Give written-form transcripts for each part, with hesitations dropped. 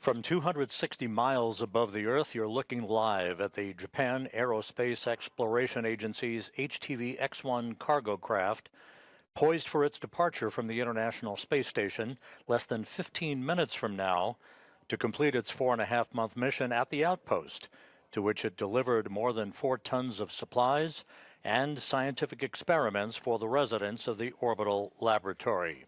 From 260 miles above the Earth, you're looking live at the Japan Aerospace Exploration Agency's HTV-X1 cargo craft, poised for its departure from the International Space Station less than 15 minutes from now to complete its 4.5-month mission at the outpost, to which it delivered more than 4 tons of supplies and scientific experiments for the residents of the orbital laboratory.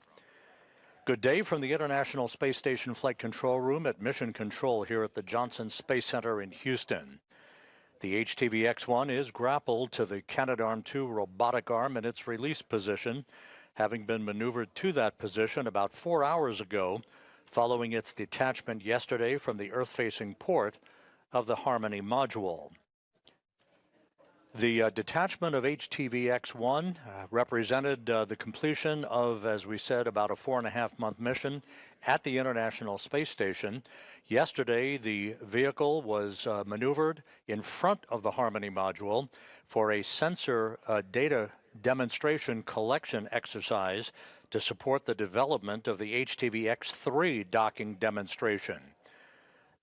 Good day from the International Space Station Flight Control Room at Mission Control here at the Johnson Space Center in Houston. The HTV-X1 is grappled to the Canadarm2 robotic arm in its release position, having been maneuvered to that position about 4 hours ago, following its detachment yesterday from the Earth-facing port of the Harmony module. The detachment of HTV-X1 represented the completion of, as we said, about a 4.5-month mission at the International Space Station. Yesterday, the vehicle was maneuvered in front of the Harmony module for a sensor data demonstration collection exercise to support the development of the HTV-X3 docking demonstration.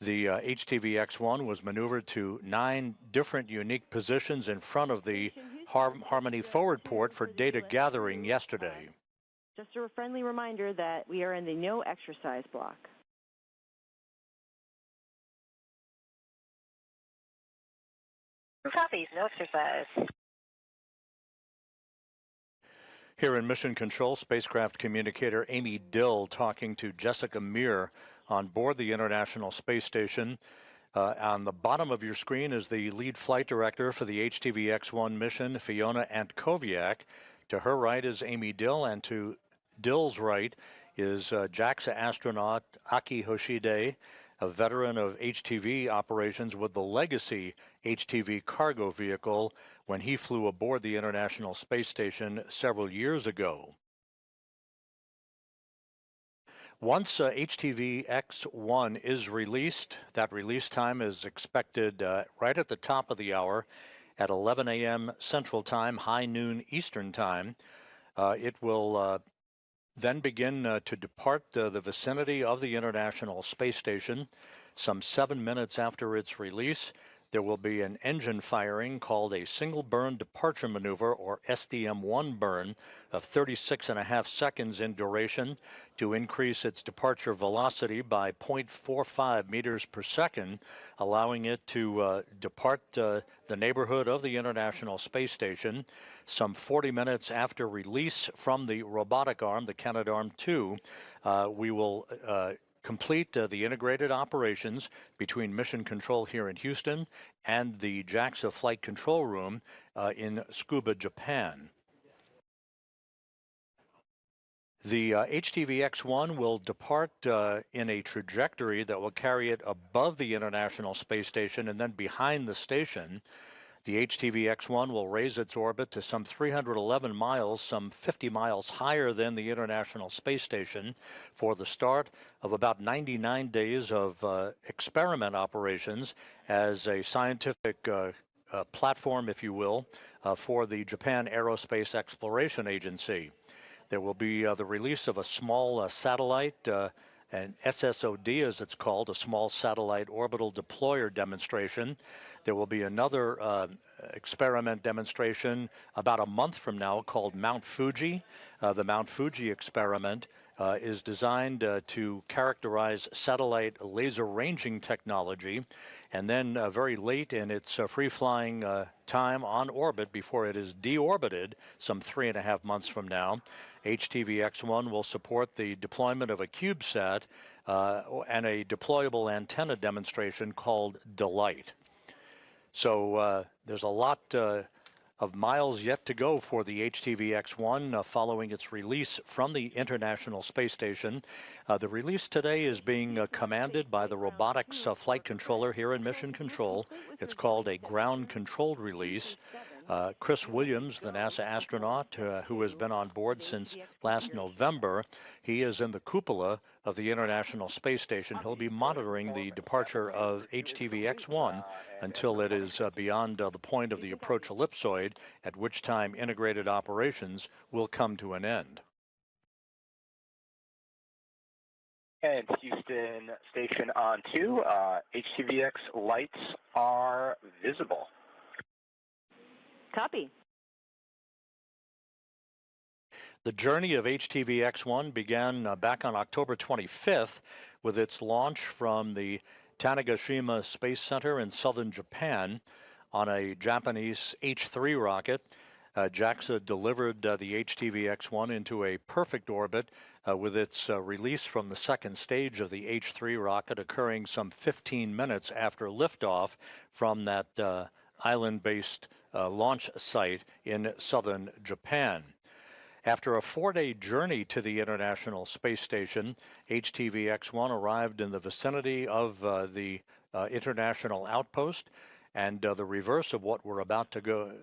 The HTV-X1 was maneuvered to 9 different unique positions in front of the Harmony forward port for data gathering yesterday. Just a friendly reminder that we are in the no exercise block. Copies, no exercise. Here in Mission Control, spacecraft communicator Amy Dill talking to Jessica Meir on board the International Space Station. On the bottom of your screen is the lead flight director for the HTV-X1 mission, Fiona Antkowiak. To her right is Amy Dill, and to Dill's right is JAXA astronaut Aki Hoshide, a veteran of HTV operations with the legacy HTV cargo vehicle when he flew aboard the International Space Station several years ago. Once HTV-X1 is released, that release time is expected right at the top of the hour at 11 a.m. Central Time, high noon Eastern Time. It will then begin to depart the vicinity of the International Space Station. Some 7 minutes after its release, there will be an engine firing called a single burn departure maneuver, or SDM-1 burn, of 36.5 seconds in duration to increase its departure velocity by 0.45 meters per second, allowing it to depart the neighborhood of the International Space Station. Some 40 minutes after release from the robotic arm, the Canadarm2, we will complete the integrated operations between Mission Control here in Houston and the JAXA Flight Control Room in Tsukuba, Japan. The HTV-X1 will depart in a trajectory that will carry it above the International Space Station and then behind the station. The HTV-X1 will raise its orbit to some 311 miles, some 50 miles higher than the International Space Station, for the start of about 99 days of experiment operations as a scientific platform, if you will, for the Japan Aerospace Exploration Agency. There will be the release of a small satellite, an SSOD as it's called, a small satellite orbital deployer demonstration. There will be another experiment demonstration about a month from now called Mount Fuji. The Mount Fuji experiment is designed to characterize satellite laser ranging technology, and then very late in its free-flying time on orbit before it is deorbited some 3.5 months from now, HTV-X1 will support the deployment of a CubeSat and a deployable antenna demonstration called Delight. So there's a lot of miles yet to go for the HTV-X1 following its release from the International Space Station. The release today is being commanded by the robotics flight controller here in Mission Control. It's called a ground-controlled release. Chris Williams, the NASA astronaut who has been on board since last November, he is in the cupola of the International Space Station. He'll be monitoring the departure of HTV-X1 until it is beyond the point of the approach ellipsoid, at which time integrated operations will come to an end. And Houston station on 2, HTV-X lights are visible. Copy. The journey of HTV-X1 began back on October 25th with its launch from the Tanegashima Space Center in southern Japan on a Japanese H3 rocket. JAXA delivered the HTV-X1 into a perfect orbit with its release from the second stage of the H3 rocket occurring some 15 minutes after liftoff from that island-based launch site in southern Japan. After a 4-day journey to the International Space Station, HTV-X1 arrived in the vicinity of the International Outpost, and the reverse of what we're about to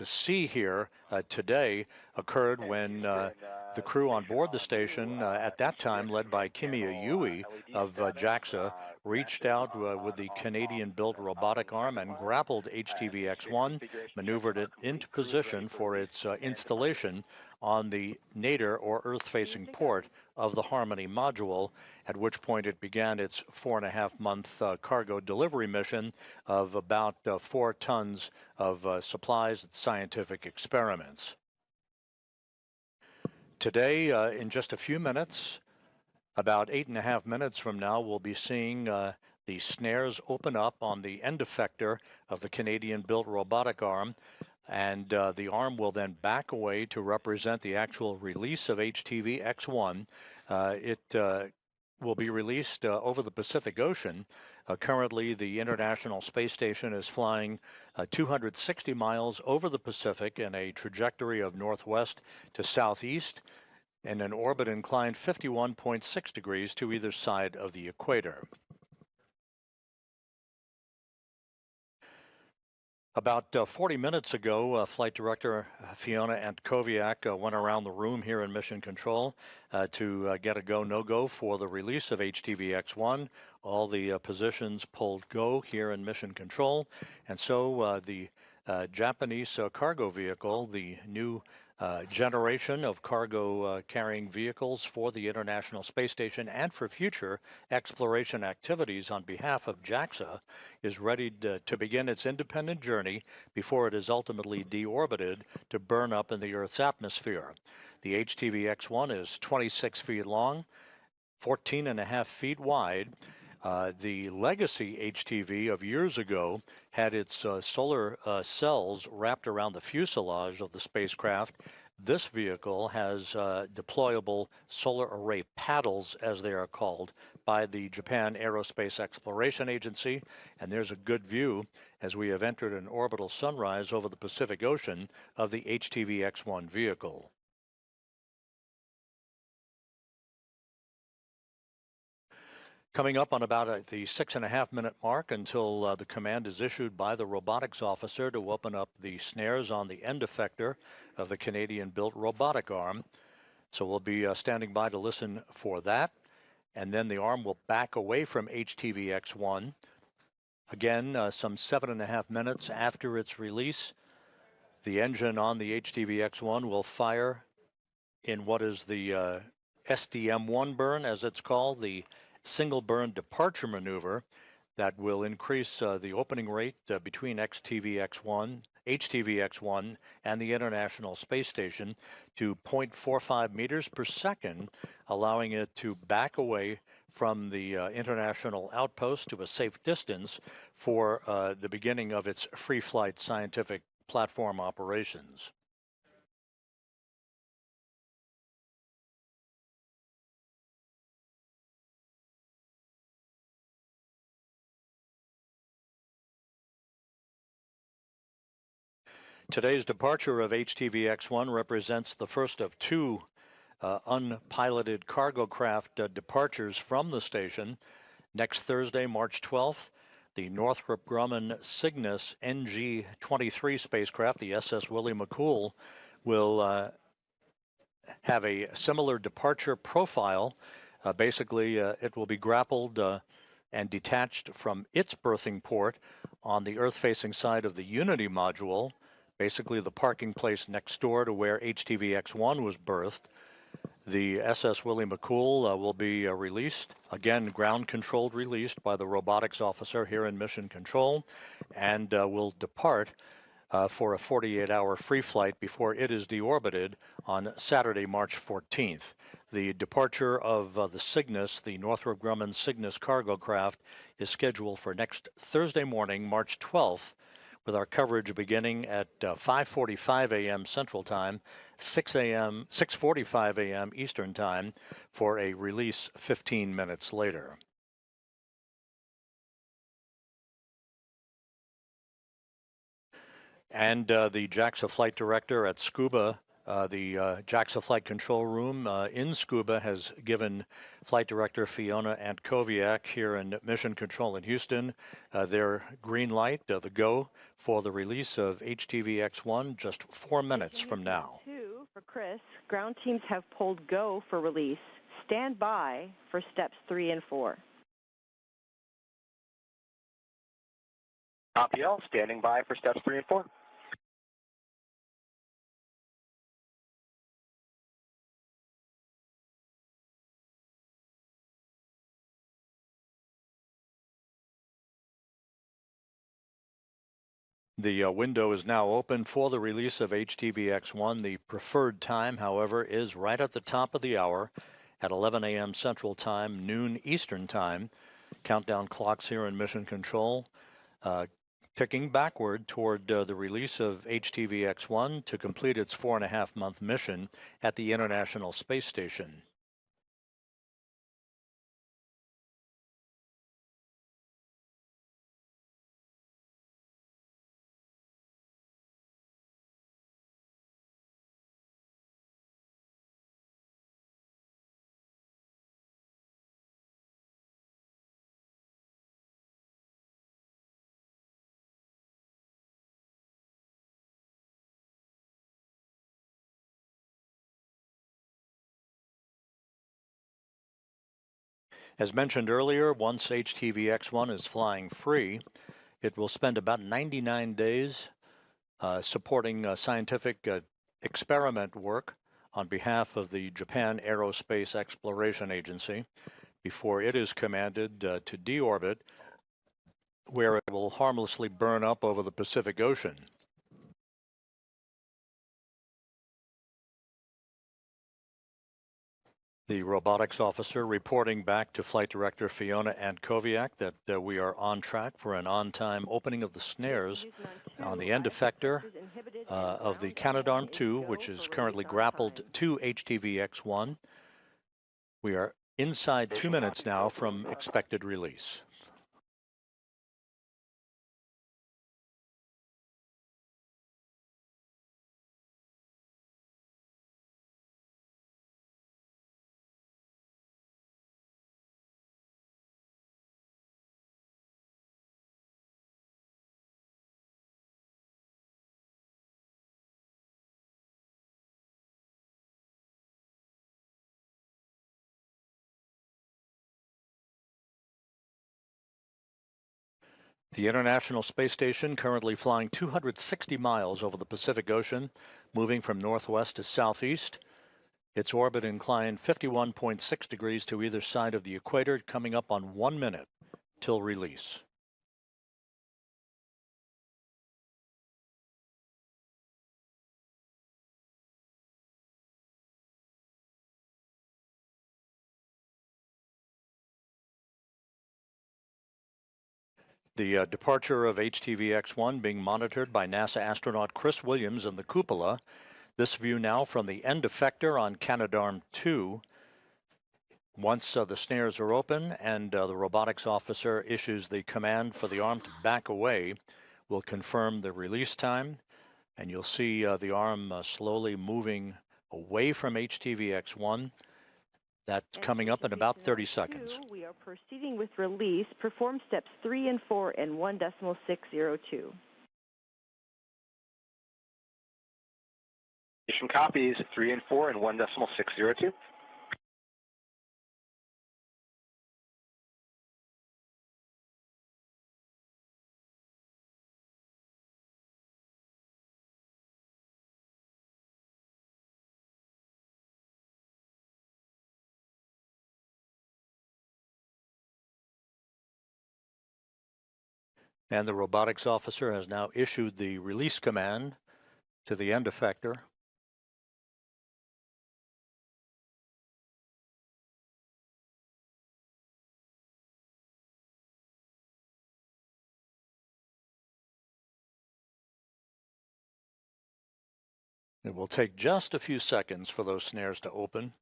see here today occurred when the crew on board the station, at that time led by Kimiya Yui of JAXA, reached out with the Canadian-built robotic arm and grappled HTV-X1, maneuvered it into position for its installation on the nadir or Earth-facing port of the Harmony module, at which point it began its 4.5-month cargo delivery mission of about 4 tons of supplies and scientific experiments. Today, in just a few minutes, about 8.5 minutes from now, we'll be seeing the snares open up on the end effector of the Canadian-built robotic arm, and the arm will then back away to represent the actual release of HTV-X1. It will be released over the Pacific Ocean. Currently, the International Space Station is flying 260 miles over the Pacific in a trajectory of northwest to southeast, in an orbit inclined 51.6 degrees to either side of the equator. About 40 minutes ago, Flight Director Fiona Antkowiak went around the room here in Mission Control to get a go, no-go for the release of HTV-X1. All the positions pulled go here in Mission Control, and so the Japanese cargo vehicle, the new generation of cargo carrying vehicles for the International Space Station and for future exploration activities on behalf of JAXA, is ready to begin its independent journey before it is ultimately deorbited to burn up in the Earth's atmosphere. The HTV-X1 is 26 feet long, 14.5 feet wide. The legacy HTV of years ago had its solar cells wrapped around the fuselage of the spacecraft. This vehicle has deployable solar array paddles, as they are called, by the Japan Aerospace Exploration Agency, and there's a good view as we have entered an orbital sunrise over the Pacific Ocean of the HTV-X1 vehicle. Coming up on about the 6.5-minute mark until the command is issued by the robotics officer to open up the snares on the end effector of the Canadian-built robotic arm. So we'll be standing by to listen for that. And then the arm will back away from HTV-X1. Again, some 7.5 minutes after its release, the engine on the HTV-X1 will fire in what is the SDM-1 burn, as it's called, the single burn departure maneuver that will increase the opening rate between HTV-X1 and the International Space Station to 0.45 meters per second, allowing it to back away from the International Outpost to a safe distance for the beginning of its free flight scientific platform operations. Today's departure of HTV-X1 represents the first of 2 unpiloted cargo craft departures from the station. Next Thursday, March 12th, the Northrop Grumman Cygnus NG-23 spacecraft, the SS Willie McCool, will have a similar departure profile. Basically, it will be grappled and detached from its berthing port on the Earth-facing side of the Unity module, basically the parking place next door to where HTV-X1 was berthed. The SS Willie McCool will be released, again ground-controlled released by the robotics officer here in Mission Control, and will depart for a 48-hour free flight before it is deorbited on Saturday, March 14th. The departure of the Cygnus, the Northrop Grumman Cygnus cargo craft, is scheduled for next Thursday morning, March 12th, with our coverage beginning at 5:45 a.m. Central Time, 6:45 a.m. Eastern Time, for a release 15 minutes later. And the JAXA flight director at Scuba, the JAXA flight control room in Scuba, has given Flight Director Fiona Antkowiak here in Mission Control in Houston their green light, the go, for the release of HTV-X1 just 4 minutes from now. For Chris, ground teams have pulled go for release. Stand by for steps 3 and 4. Copy all, standing by for steps 3 and 4. The window is now open for the release of HTV-X1. The preferred time, however, is right at the top of the hour at 11 a.m. Central Time, noon Eastern Time. Countdown clocks here in Mission Control ticking backward toward the release of HTV-X1 to complete its 4.5-month mission at the International Space Station. As mentioned earlier, once HTV-X1 is flying free, it will spend about 99 days supporting scientific experiment work on behalf of the Japan Aerospace Exploration Agency before it is commanded to deorbit, where it will harmlessly burn up over the Pacific Ocean. The robotics officer reporting back to Flight Director Fiona Antkowiak that we are on track for an on-time opening of the snares on the end effector of the Canadarm2, which is currently grappled to HTV-X1. We are inside 2 minutes now from expected release. The International Space Station currently flying 260 miles over the Pacific Ocean, moving from northwest to southeast. Its orbit inclined 51.6 degrees to either side of the equator, coming up on 1 minute till release. The departure of HTV-X1 being monitored by NASA astronaut Chris Williams in the cupola. This view now from the end effector on Canadarm2. Once the snares are open and the robotics officer issues the command for the arm to back away, we'll confirm the release time, and you'll see the arm slowly moving away from HTV-X1. That's coming up in about 30 seconds. We are proceeding with release. Perform steps 3 and 4 in 1.602. Mission copies 3 and 4 in 1.602. And the robotics officer has now issued the release command to the end effector. It will take just a few seconds for those snares to open.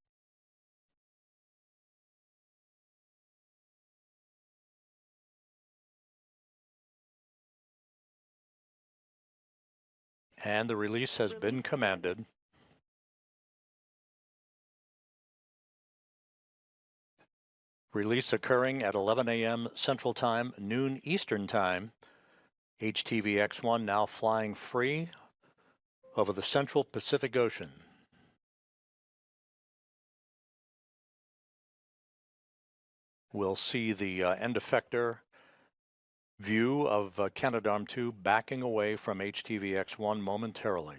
And the release has been commanded. Release occurring at 11 a.m. Central Time, noon Eastern Time. HTV-X1 now flying free over the central Pacific Ocean. We'll see the end effector view of Canadarm2 backing away from HTV-X1 momentarily.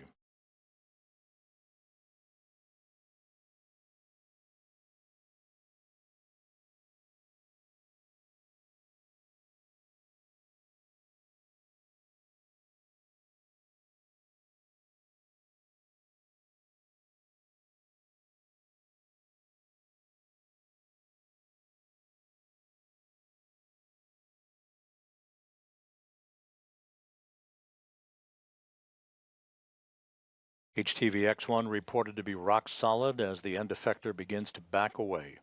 HTV-X1 reported to be rock solid as the end effector begins to back away.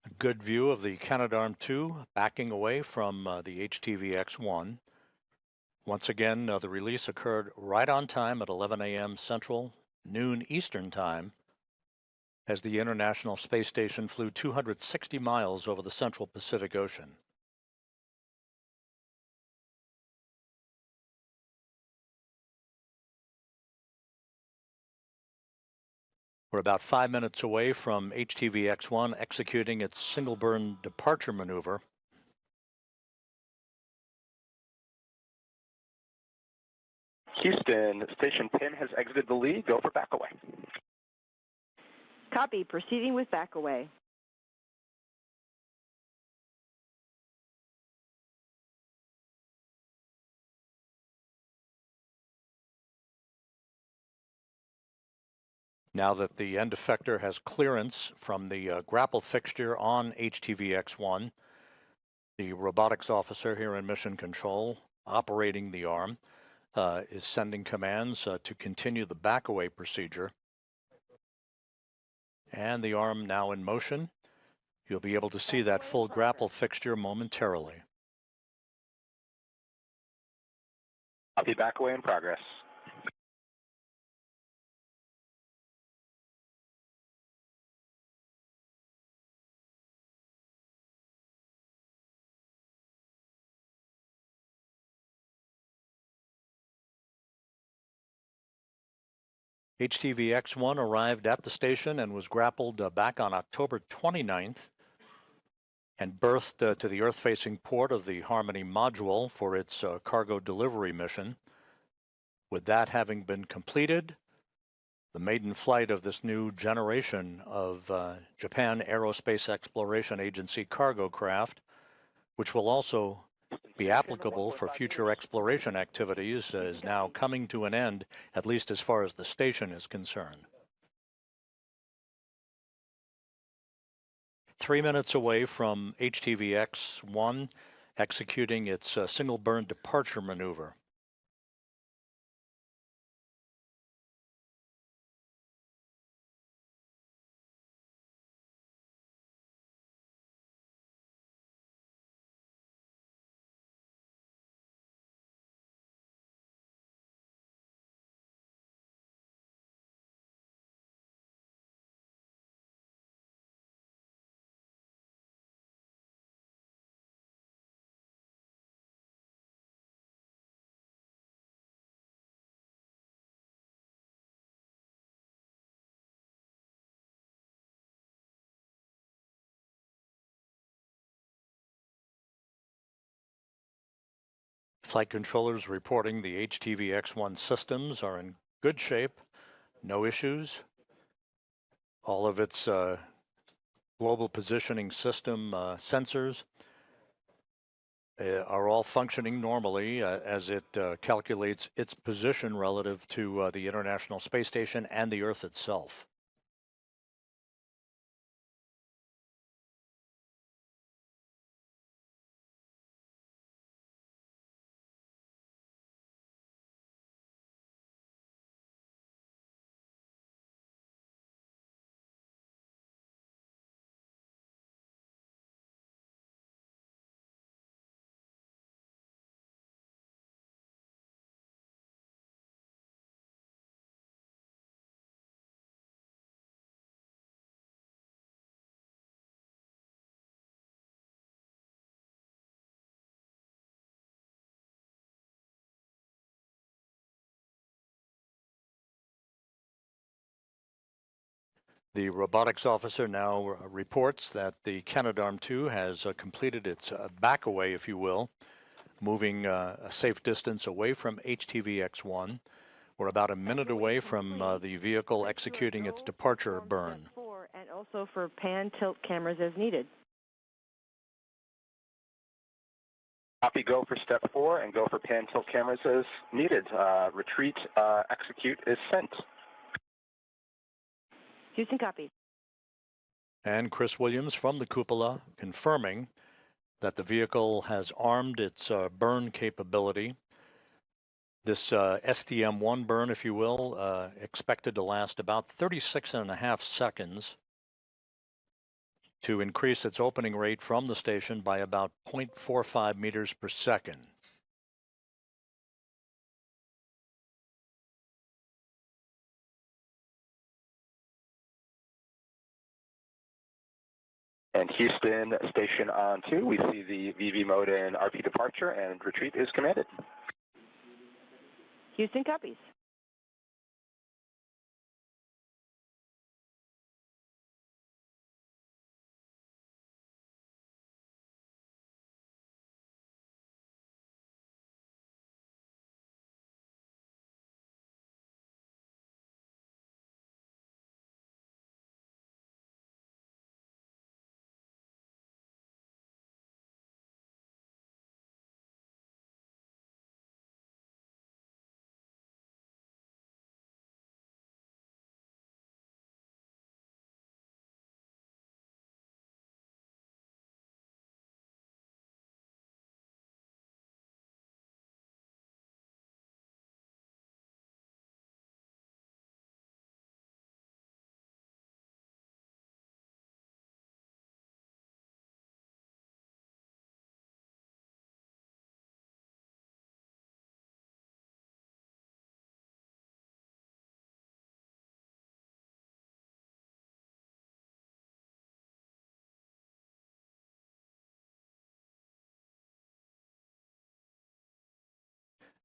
A good view of the Canadarm2 backing away from the HTV-X1. Once again, the release occurred right on time at 11 a.m. Central, noon Eastern Time, as the International Space Station flew 260 miles over the central Pacific Ocean. We're about 5 minutes away from HTV-X1 executing its single burn departure maneuver. Houston, Station 10 has exited the lead. Go for back away. Copy. Proceeding with back away. Now that the end effector has clearance from the grapple fixture on HTV-X1, the robotics officer here in Mission Control, operating the arm, is sending commands to continue the back-away procedure. And the arm now in motion. You'll be able to see that full grapple fixture momentarily. Copy, back away in progress. HTV-X1 arrived at the station and was grappled back on October 29th and berthed to the Earth-facing port of the Harmony module for its cargo delivery mission. With that having been completed, the maiden flight of this new generation of Japan Aerospace Exploration Agency cargo craft, which will also be applicable for future exploration activities, is now coming to an end, at least as far as the station is concerned. 3 minutes away from HTV-X1 executing its single burn departure maneuver. Flight controllers reporting the HTV-X1 systems are in good shape, no issues. All of its global positioning system sensors are all functioning normally as it calculates its position relative to the International Space Station and the Earth itself. The robotics officer now reports that the Canadarm2 has completed its back-away, if you will, moving a safe distance away from HTV-X1. We're about a minute away from the vehicle executing its departure burn. And also for pan-tilt cameras as needed. Copy, go for step 4 and go for pan-tilt cameras as needed. Retreat, execute is sent. Houston copies. And Chris Williams from the cupola confirming that the vehicle has armed its burn capability. This STM-1 burn, if you will, expected to last about 36.5 seconds to increase its opening rate from the station by about 0.45 meters per second. And Houston, station on 2. We see the VV mode in RP departure, and retreat is commanded. Houston copies.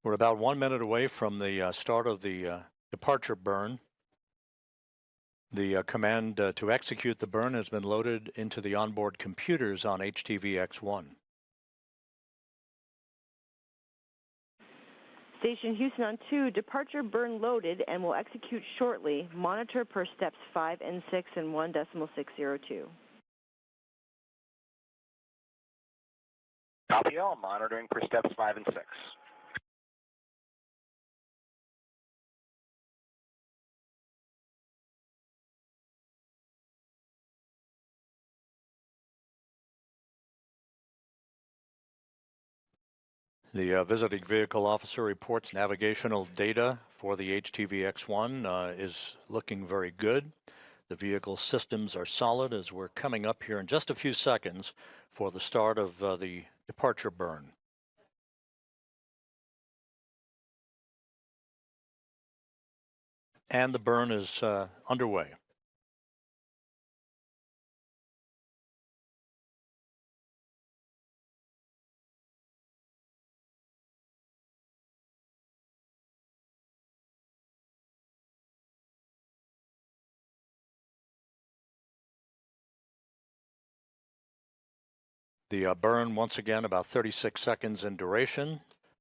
We're about 1 minute away from the start of the departure burn. The command to execute the burn has been loaded into the onboard computers on HTV-X1. Station Houston on 2, departure burn loaded and will execute shortly. Monitor per steps 5 and 6 and 1.602. Copy all, monitoring for steps 5 and 6. The visiting vehicle officer reports navigational data for the HTV-X1 is looking very good. The vehicle systems are solid as we're coming up here in just a few seconds for the start of the departure burn. And the burn is underway. The burn, once again, about 36 seconds in duration.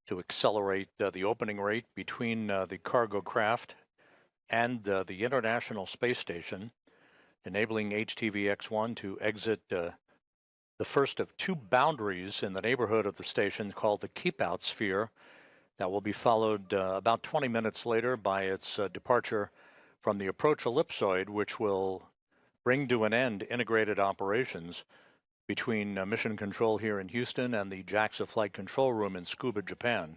to accelerate the opening rate between the cargo craft and the International Space Station, enabling HTV-X1 to exit the first of two boundaries in the neighborhood of the station called the Keep-Out Sphere. That will be followed about 20 minutes later by its departure from the approach ellipsoid, which will bring to an end integrated operations between Mission Control here in Houston and the JAXA Flight Control Room in Tsukuba, Japan.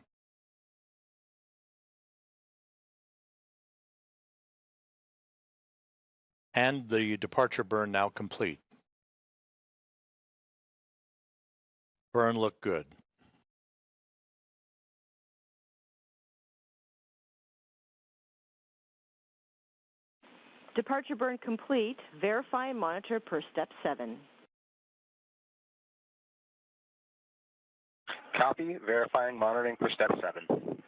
And the departure burn now complete. Burn looked good. Departure burn complete. Verify and monitor per step 7. Copy. Verifying monitoring for step 7.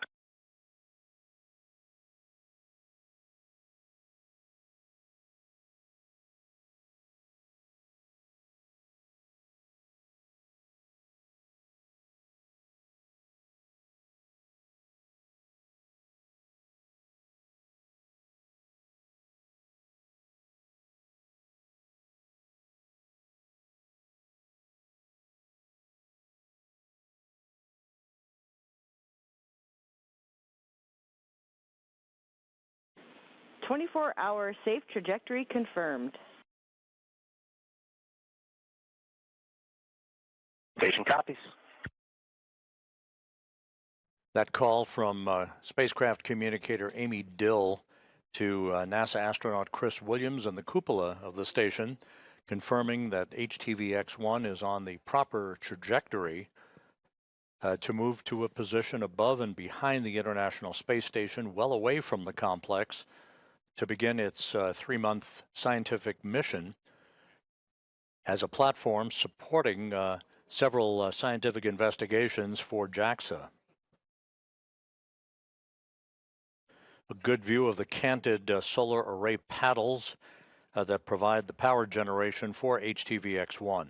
Hour safe trajectory confirmed. Station copies. That call from spacecraft communicator Amy Dill to NASA astronaut Chris Williams in the cupola of the station, confirming that HTV-X1 is on the proper trajectory to move to a position above and behind the International Space Station, well away from the complex, to begin its 3-month scientific mission as a platform supporting several scientific investigations for JAXA. A good view of the canted solar array paddles that provide the power generation for HTV-X1.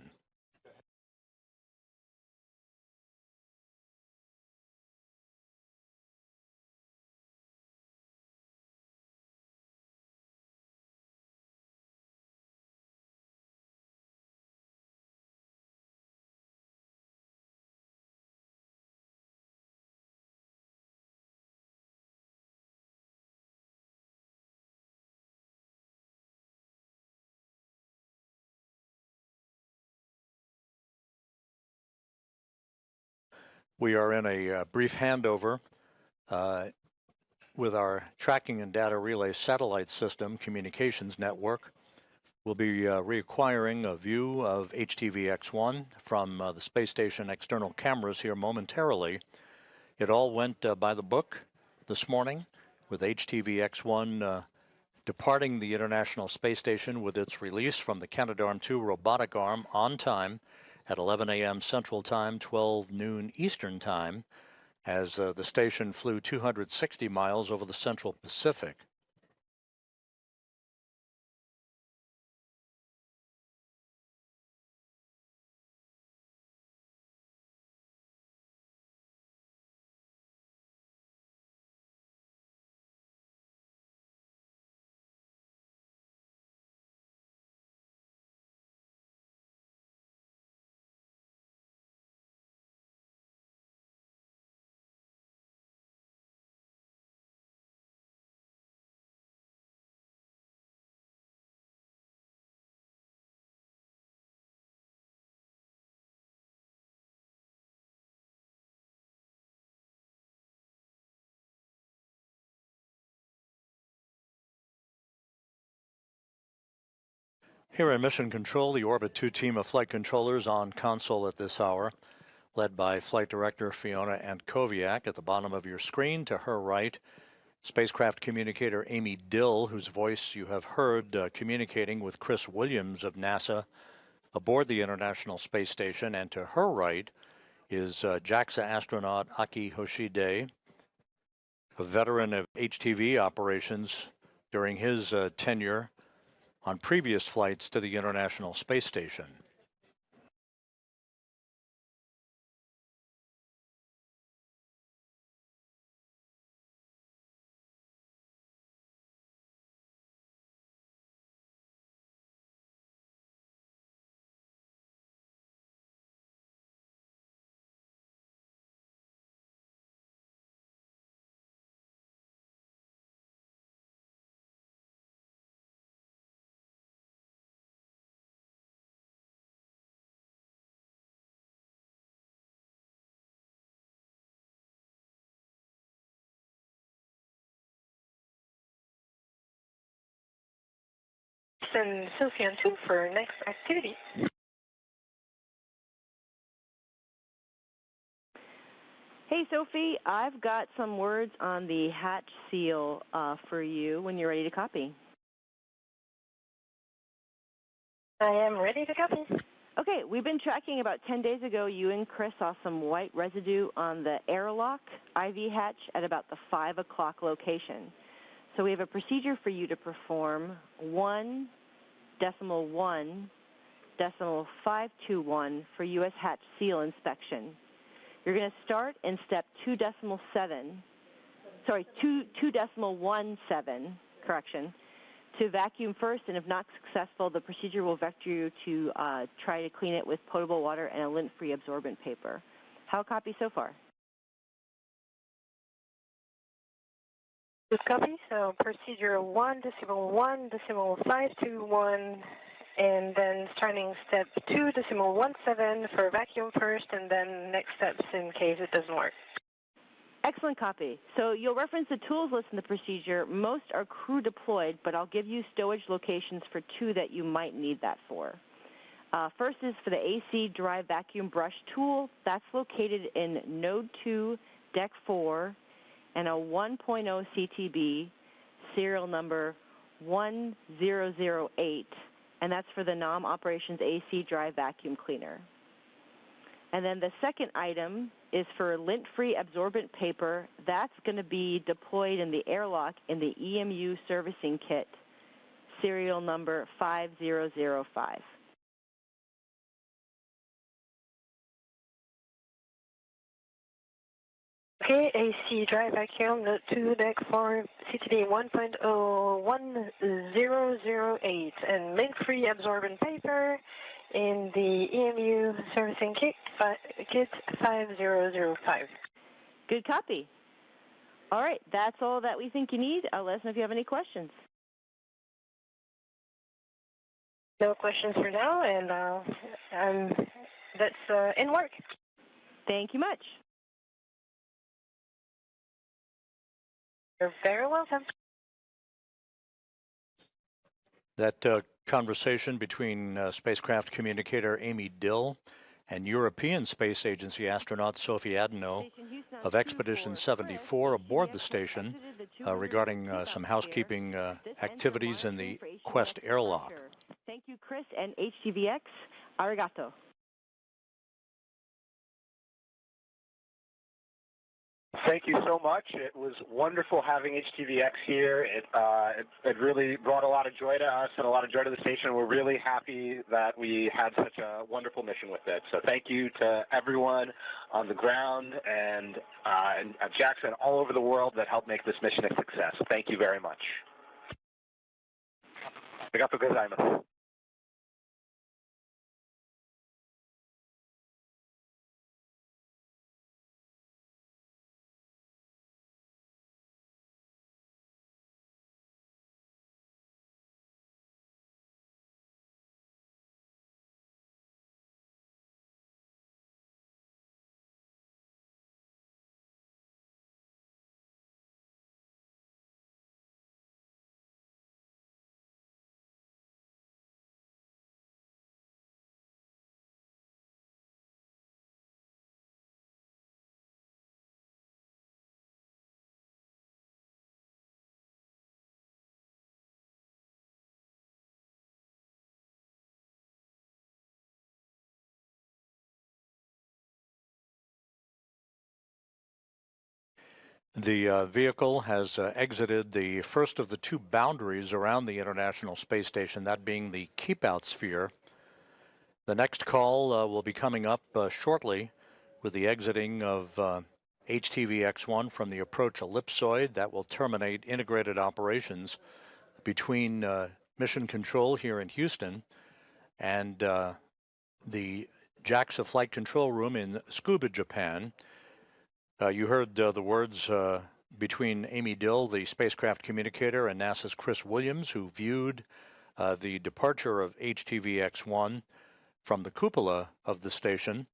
We are in a brief handover with our tracking and data relay satellite system communications network. We'll be reacquiring a view of HTV-X1 from the space station external cameras here momentarily. It all went by the book this morning, with HTV-X1 departing the International Space Station with its release from the Canadarm2 robotic arm on time at 11 a.m. Central Time, 12 noon Eastern Time, as the station flew 260 miles over the Central Pacific. Here in Mission Control, the Orbit 2 team of flight controllers on console at this hour, led by Flight Director Fiona Antkowiak. At the bottom of your screen, to her right, spacecraft communicator Amy Dill, whose voice you have heard communicating with Chris Williams of NASA aboard the International Space Station. And to her right is JAXA astronaut Aki Hoshide, a veteran of HTV operations during his tenure on previous flights to the International Space Station. send Sophie on 2 for next activity. Hey, Sophie, I've got some words on the hatch seal for you when you're ready to copy. I am ready to copy. Okay, we've been tracking about 10 days ago. You and Chris saw some white residue on the airlock IV hatch at about the 5 o'clock location. So we have a procedure for you to perform 1.1.521 for U.S. hatch seal inspection. You're going to start in step 2.17, to vacuum first, and if not successful, the procedure will vector you to try to clean it with potable water and a lint-free absorbent paper. How copy so far? Good copy. So procedure 1.1.521, and then starting step 2.17 for vacuum first, and then next steps in case it doesn't work. Excellent copy. So you'll reference the tools list in the procedure. Most are crew deployed, but I'll give you stowage locations for 2 that you might need that for. First is for the AC dry vacuum brush tool. That's located in Node 2, Deck 4, and a 1.0 CTB, serial number 1008, and that's for the NOM Operations AC dry vacuum cleaner. And then the second item is for lint-free absorbent paper. That's going to be deployed in the airlock in the EMU servicing kit, serial number 5005. Okay, AC dry vacuum, Node 2, Deck 4, CTD 1.01008, and lint-free absorbent paper in the EMU servicing kit 5005. Good copy. All right, that's all that we think you need. Let us know if you have any questions. No questions for now, and that's in work. Thank you much. You're very welcome. That conversation between spacecraft communicator Amy Dill and European Space Agency astronaut Sophie Adeno of Expedition 74 aboard the station regarding some housekeeping activities in the Quest airlock. Thank you, Chris and HTV-X. Arigato. Thank you so much. It was wonderful having HTV-X here. It really brought a lot of joy to us and a lot of joy to the station. We're really happy that we had such a wonderful mission with it. So thank you to everyone on the ground and at JAXA and all over the world that helped make this mission a success. Thank you very much. Arigato gozaimasu. The vehicle has exited the first of the 2 boundaries around the International Space Station, that being the keep-out sphere. The next call will be coming up shortly with the exiting of HTV-X1 from the approach ellipsoid. That will terminate integrated operations between Mission Control here in Houston and the JAXA Flight Control Room in Tsukuba, Japan. You heard the words between Amy Dill, the spacecraft communicator, and NASA's Chris Williams, who viewed the departure of HTV-X1 from the cupola of the station,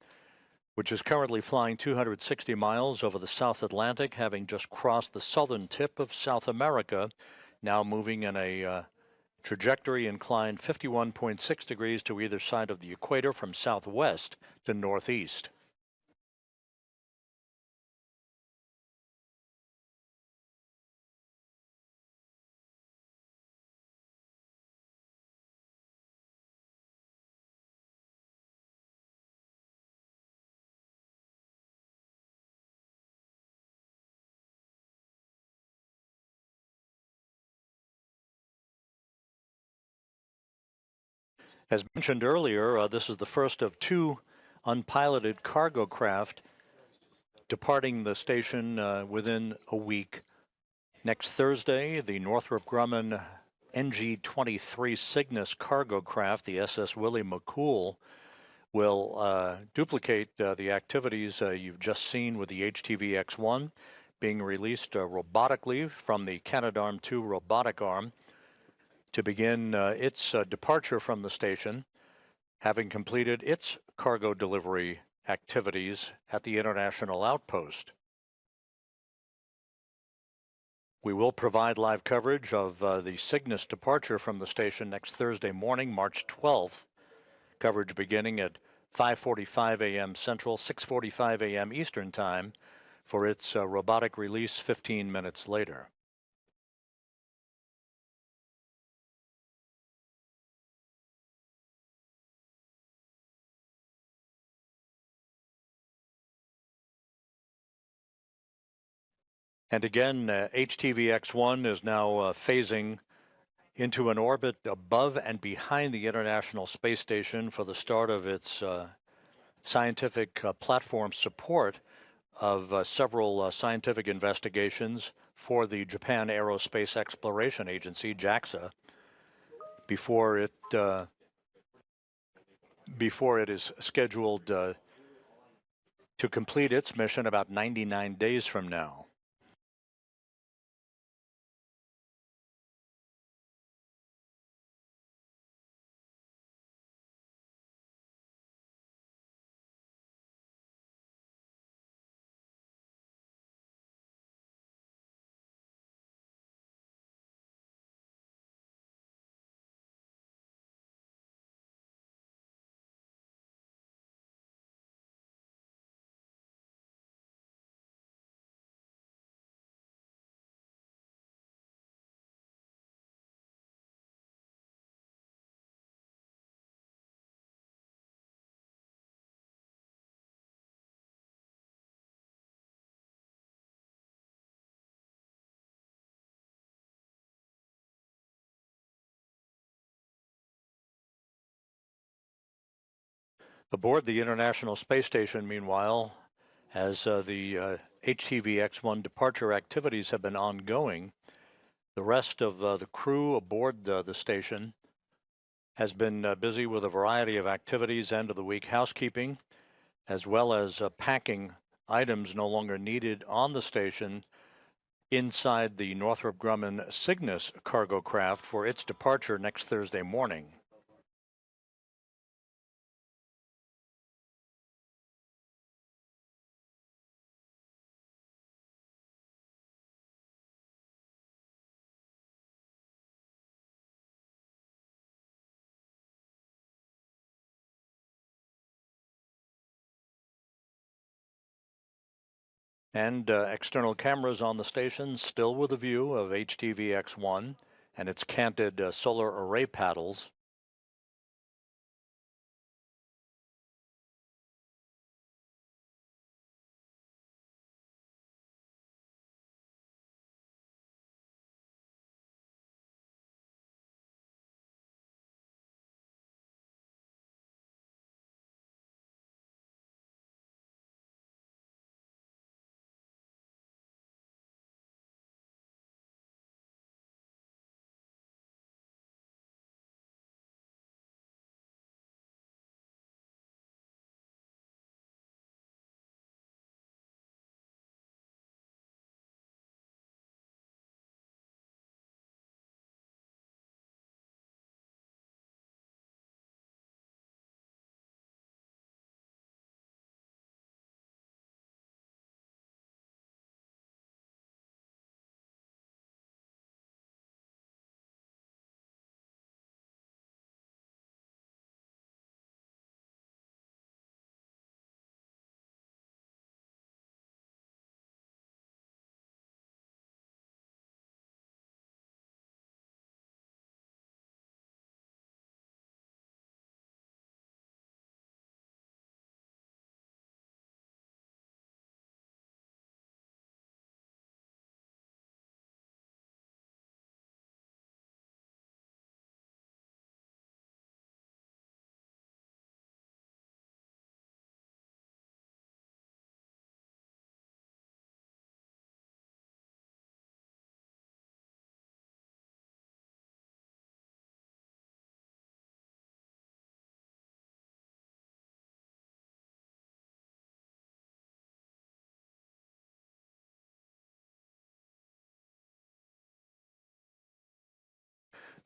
which is currently flying 260 miles over the South Atlantic, having just crossed the southern tip of South America, now moving in a Trajectory inclined 51.6 degrees to either side of the equator from southwest to northeast. As mentioned earlier, this is the first of two unpiloted cargo craft departing the station within a week. Next Thursday, the Northrop Grumman NG-23 Cygnus cargo craft, the SS Willie McCool, will duplicate the activities you've just seen with the HTV-X1 being released robotically from the Canadarm2 robotic arm to begin its departure from the station, having completed its cargo delivery activities at the international outpost. We will provide live coverage of the Cygnus departure from the station next Thursday morning, March 12th. Coverage beginning at 5:45 a.m. Central, 6:45 a.m. Eastern Time for its robotic release 15 minutes later. And again, HTV-X1 is now phasing into an orbit above and behind the International Space Station for the start of its scientific platform support of several scientific investigations for the Japan Aerospace Exploration Agency, JAXA, before it is scheduled to complete its mission about 99 days from now. Aboard the International Space Station, meanwhile, as the HTV-X1 departure activities have been ongoing, the rest of the crew aboard the station has been busy with a variety of activities, end-of-the-week housekeeping, as well as packing items no longer needed on the station inside the Northrop Grumman Cygnus cargo craft for its departure next Thursday morning. And external cameras on the station, still with a view of HTV-X1 and its canted solar array paddles.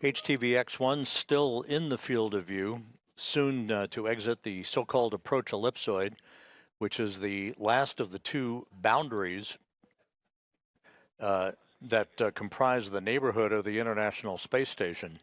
HTV-X1 still in the field of view, soon to exit the so-called approach ellipsoid, which is the last of the two boundaries that comprise the neighborhood of the International Space Station.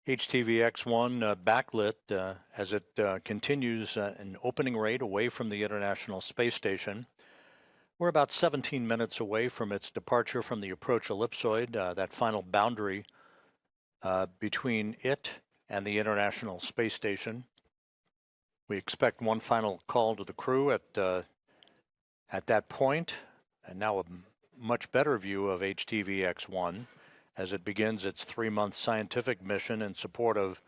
HTV-X1 backlit as it continues an opening rate away from the International Space Station. We're about 17 minutes away from its departure from the approach ellipsoid, that final boundary between it and the International Space Station. We expect one final call to the crew at that point, and now a much better view of HTV-X1 as it begins its 3-month scientific mission in support of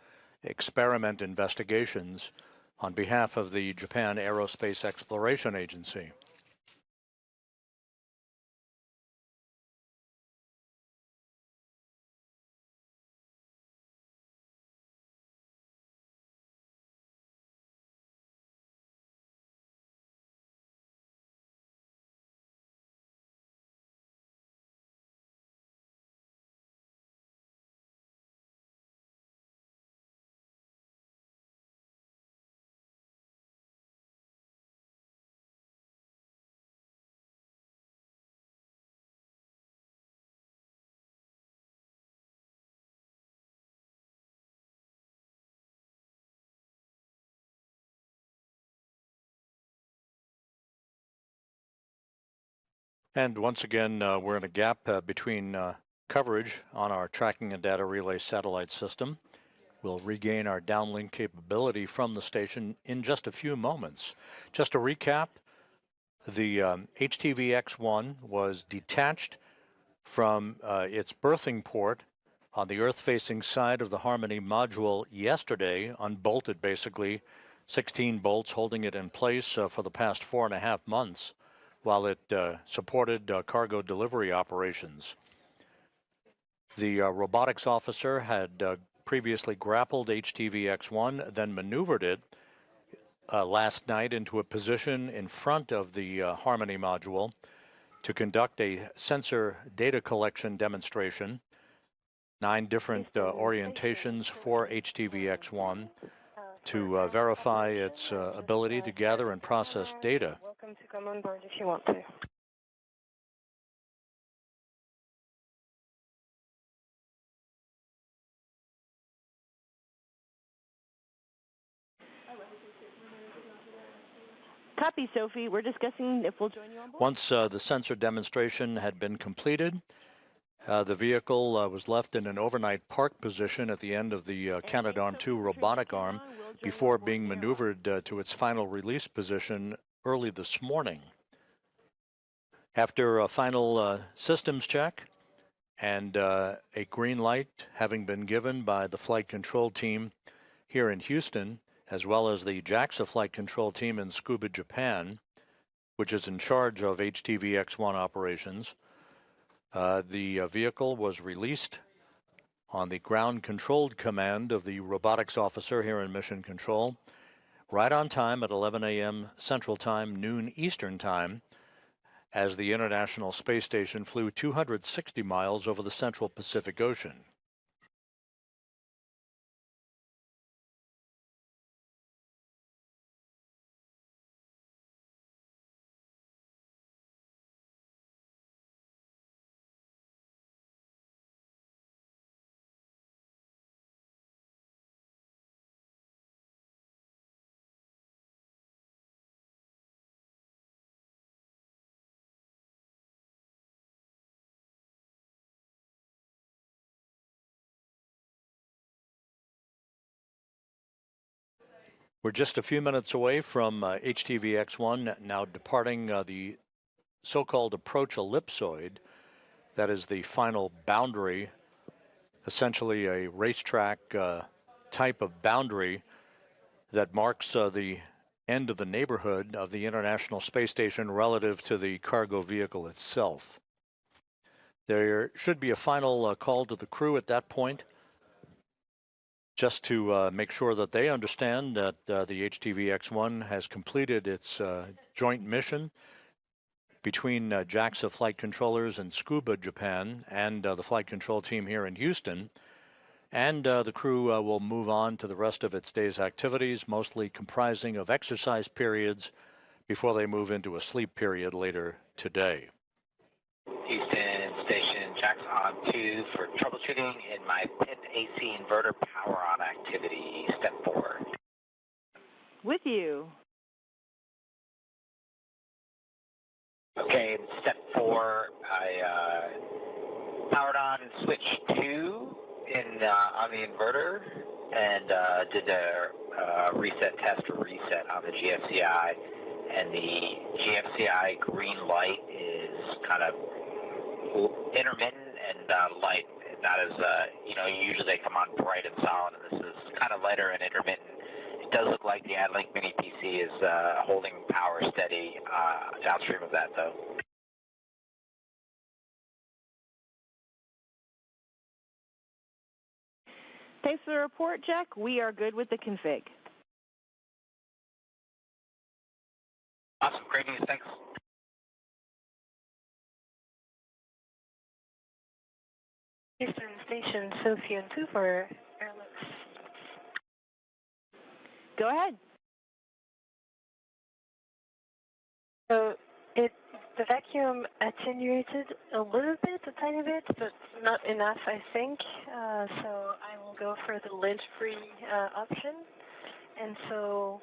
experiment investigations on behalf of the Japan Aerospace Exploration Agency. And once again, we're in a gap between coverage on our tracking and data relay satellite system. We'll regain our downlink capability from the station in just a few moments. Just to recap, the HTV-X1 was detached from its berthing port on the Earth-facing side of the Harmony module yesterday, unbolted basically, 16 bolts holding it in place for the past 4.5 months while it supported cargo delivery operations. The robotics officer had previously grappled HTV-X1, then maneuvered it last night into a position in front of the Harmony module to conduct a sensor data collection demonstration. 9 different orientations for HTV-X1 to verify its ability to gather and process data. Welcome to come on board if you want to. Copy, Sophie. We're discussing if we'll join you on board. Once the sensor demonstration had been completed, the vehicle was left in an overnight park position at the end of the Canadarm2 robotic arm before being maneuvered to its final release position early this morning. After a final systems check and a green light having been given by the flight control team here in Houston, as well as the JAXA flight control team in Tsukuba, Japan, which is in charge of HTV-X1 operations, the vehicle was released on the ground-controlled command of the robotics officer here in Mission Control, right on time at 11 a.m. Central Time, noon Eastern Time, as the International Space Station flew 260 miles over the central Pacific Ocean. We're just a few minutes away from HTV-X1 now departing the so-called approach ellipsoid. That is the final boundary, essentially a racetrack type of boundary that marks the end of the neighborhood of the International Space Station relative to the cargo vehicle itself. There should be a final call to the crew at that point, just to make sure that they understand that the HTV-X1 has completed its joint mission between JAXA flight controllers in Tsukuba, Japan, and the flight control team here in Houston. And the crew will move on to the rest of its day's activities, mostly comprising of exercise periods before they move into a sleep period later today. Houston Station, JAXA on 2 for troubleshooting in my PIN AC inverter power on activity, step 4. With you. Okay, in step 4, I powered on switch 2 on the inverter and did a reset test or reset on the GFCI, and the GFCI green light is kind of intermittent and light. Not as usually they come on bright and solid, and this is kind of lighter and intermittent. It does look like the AdLink Mini PC is holding power steady downstream of that, though. Thanks for the report, Jack. We are good with the config. Awesome. Great news. Thanks. Houston Station, Sophie on 2 for airlifts. Go ahead. So the vacuum attenuated a little bit, a tiny bit, but not enough, I think. So I will go for the lid-free option. And so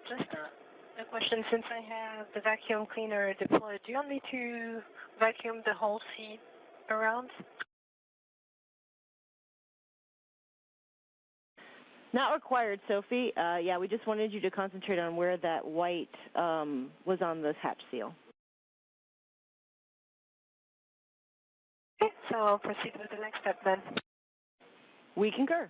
just a question, since I have the vacuum cleaner deployed, do you want me to vacuum the whole seat around? Not required, Sophie. Yeah, we just wanted you to concentrate on where that white was on the hatch seal. Okay, so I'll proceed with the next step then. We concur.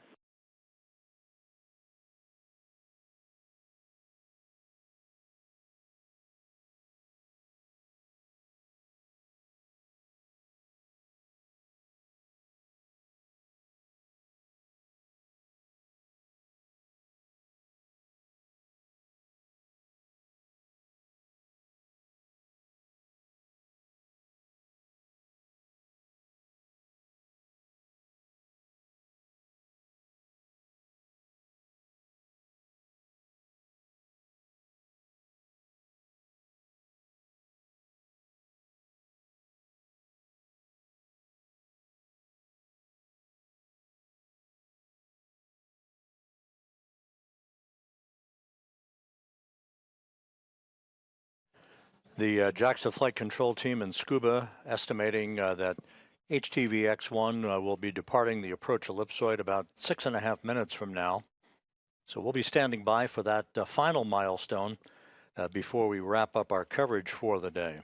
The JAXA flight control team in Tsukuba estimating that HTV-X1 will be departing the approach ellipsoid about 6.5 minutes from now. So we'll be standing by for that final milestone before we wrap up our coverage for the day.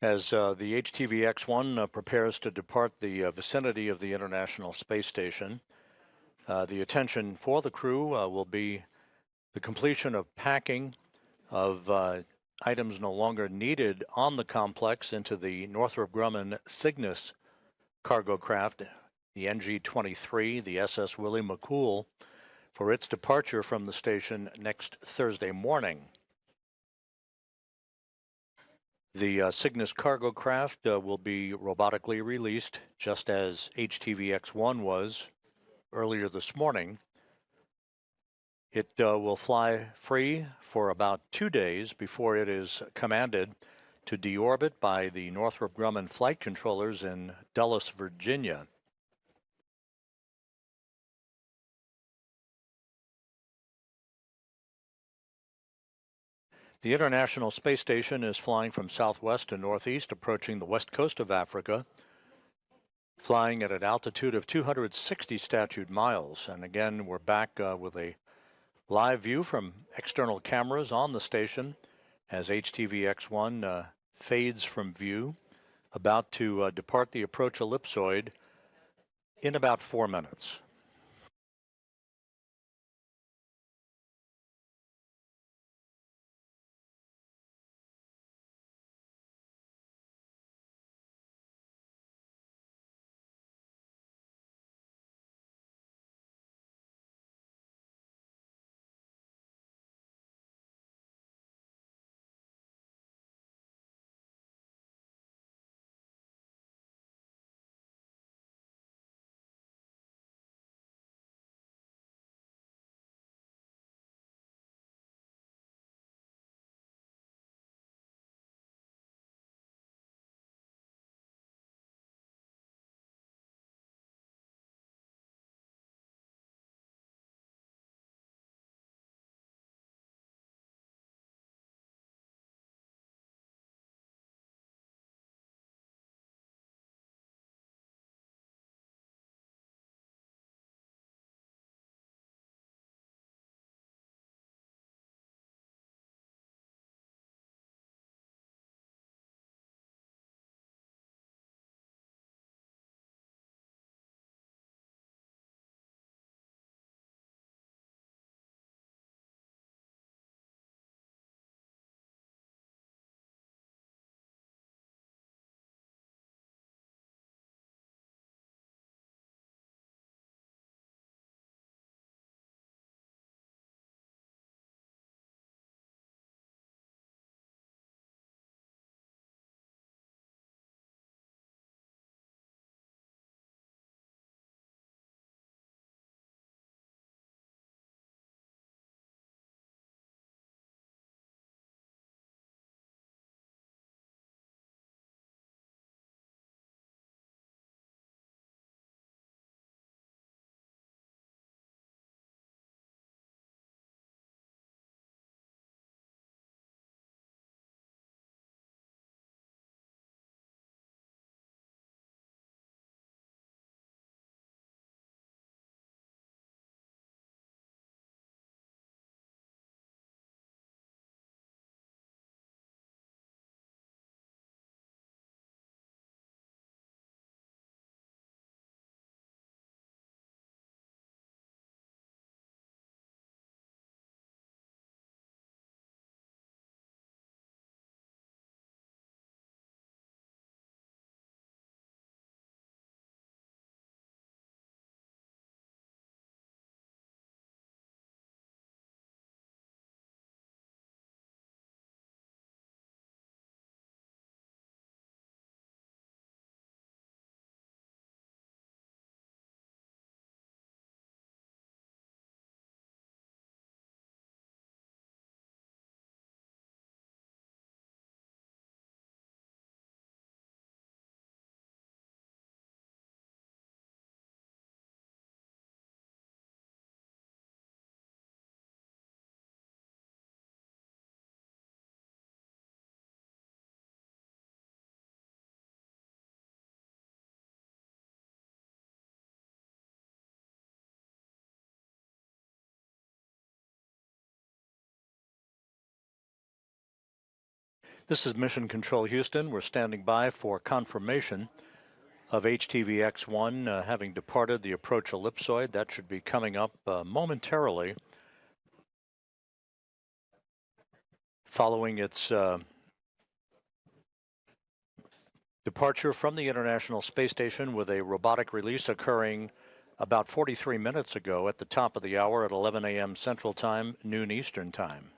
As the HTV-X1 prepares to depart the vicinity of the International Space Station, the attention for the crew will be the completion of packing of items no longer needed on the complex into the Northrop Grumman Cygnus cargo craft, the NG-23, the SS Willie McCool, for its departure from the station next Thursday morning. The Cygnus cargo craft will be robotically released, just as HTV-X1 was earlier this morning. It will fly free for about 2 days before it is commanded to deorbit by the Northrop Grumman flight controllers in Dulles, Virginia. The International Space Station is flying from southwest to northeast, approaching the west coast of Africa, flying at an altitude of 260 statute miles. And again, we're back with a live view from external cameras on the station as HTV-X1 fades from view, about to depart the approach ellipsoid in about 4 minutes. This is Mission Control Houston. We're standing by for confirmation of HTV-X1 having departed the approach ellipsoid. That should be coming up momentarily following its departure from the International Space Station, with a robotic release occurring about 43 minutes ago at the top of the hour at 11 a.m. Central Time, noon Eastern Time.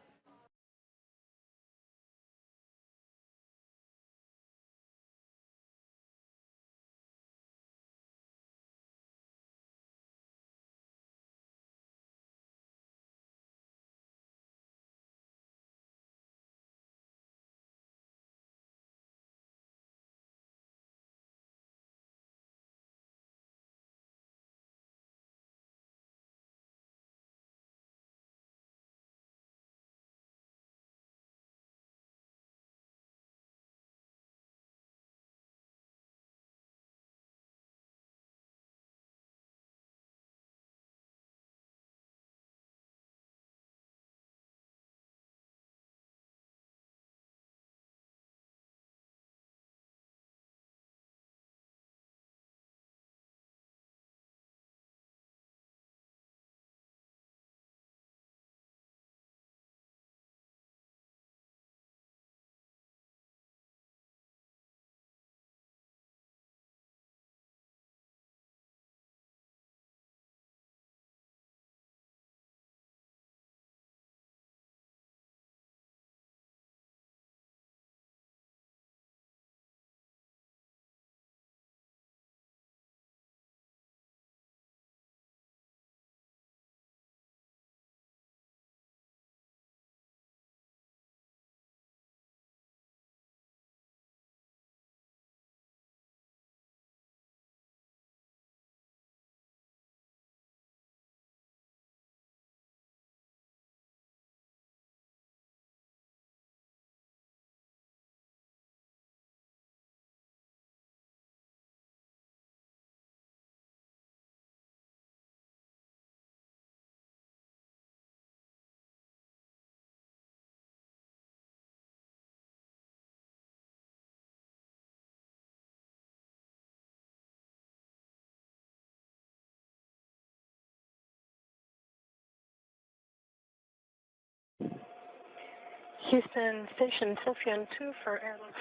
Houston Station, Sophian 2 for airlocks.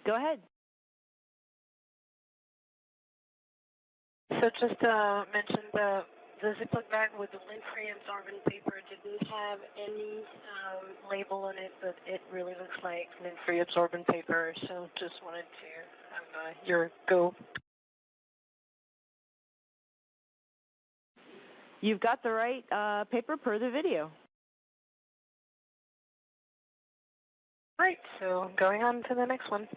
Go ahead. So just mentioned the Ziploc bag with the lint-free absorbent paper didn't have any label on it, but it really looks like lint-free absorbent paper. So just wanted to have your go. You've got the right paper per the video. Right, so going on to the next one.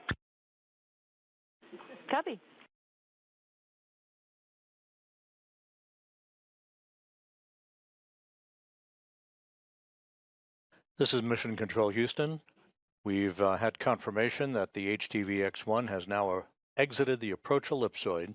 Copy. This is Mission Control Houston. We've had confirmation that the HTV-X1 has now exited the approach ellipsoid.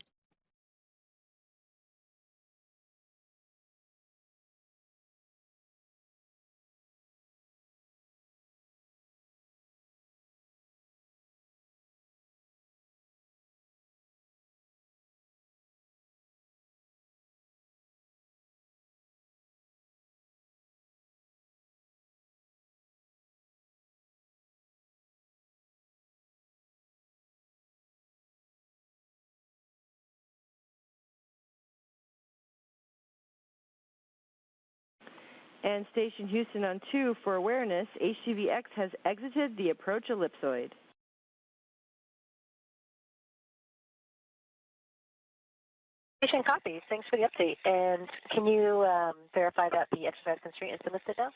And Station Houston on 2 for awareness, HTV-X has exited the approach ellipsoid. Station copy. Thanks for the update. And can you verify that the exercise constraint has been listed now?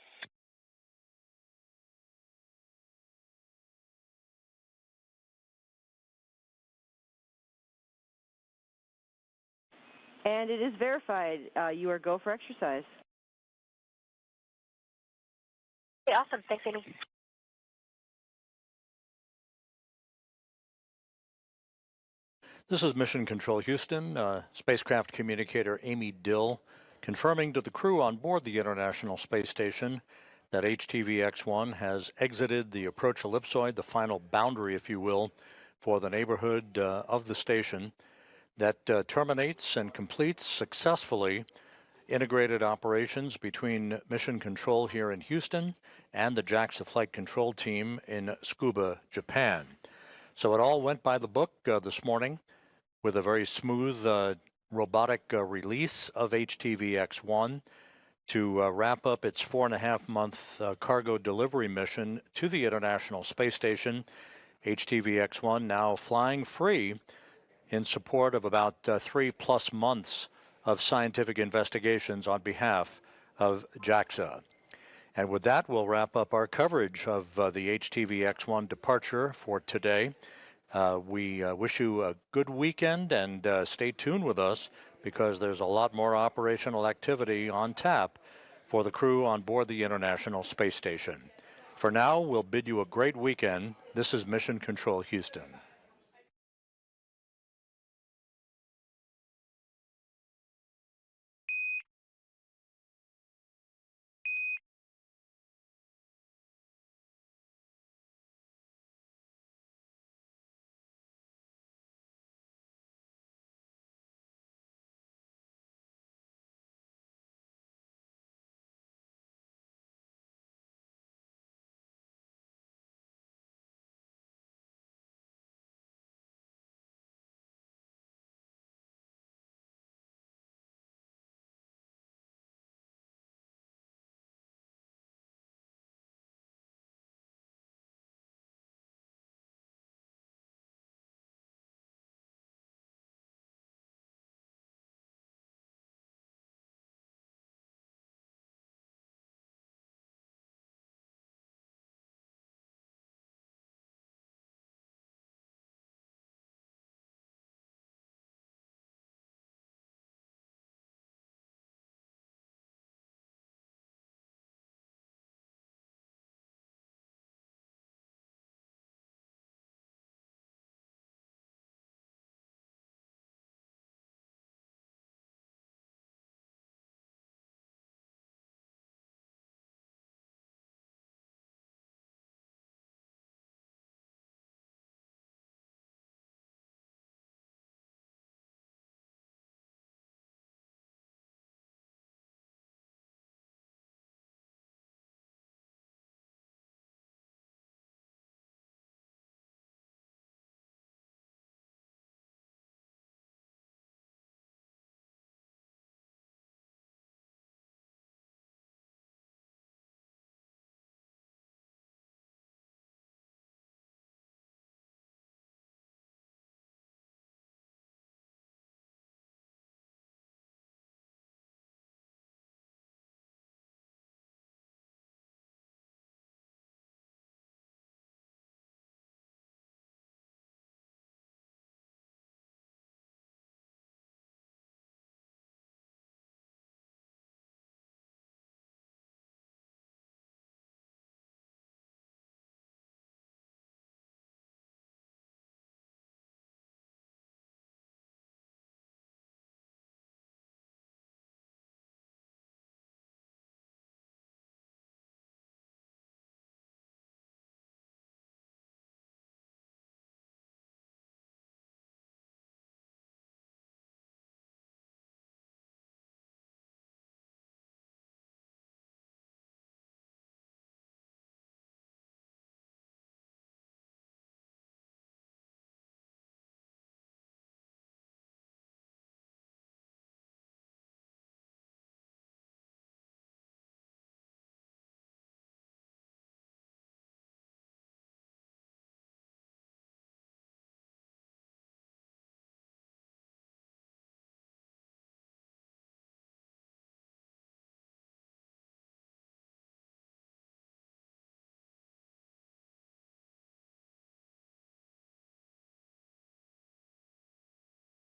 And it is verified. You are go for exercise. Okay, awesome. Thanks, Amy. This is Mission Control Houston. Spacecraft communicator Amy Dill confirming to the crew on board the International Space Station that HTV-X1 has exited the approach ellipsoid, the final boundary, if you will, for the neighborhood of the station that terminates and completes successfully integrated operations between Mission Control here in Houston and the JAXA Flight Control Team in Tsukuba, Japan. So it all went by the book this morning with a very smooth robotic release of HTV-X1 to wrap up its 4.5-month cargo delivery mission to the International Space Station. HTV-X1 now flying free in support of about 3+ months of scientific investigations on behalf of JAXA. And with that, we'll wrap up our coverage of the HTV-X1 departure for today. We wish you a good weekend, and stay tuned with us because there's a lot more operational activity on tap for the crew on board the International Space Station. For now, we'll bid you a great weekend. This is Mission Control Houston.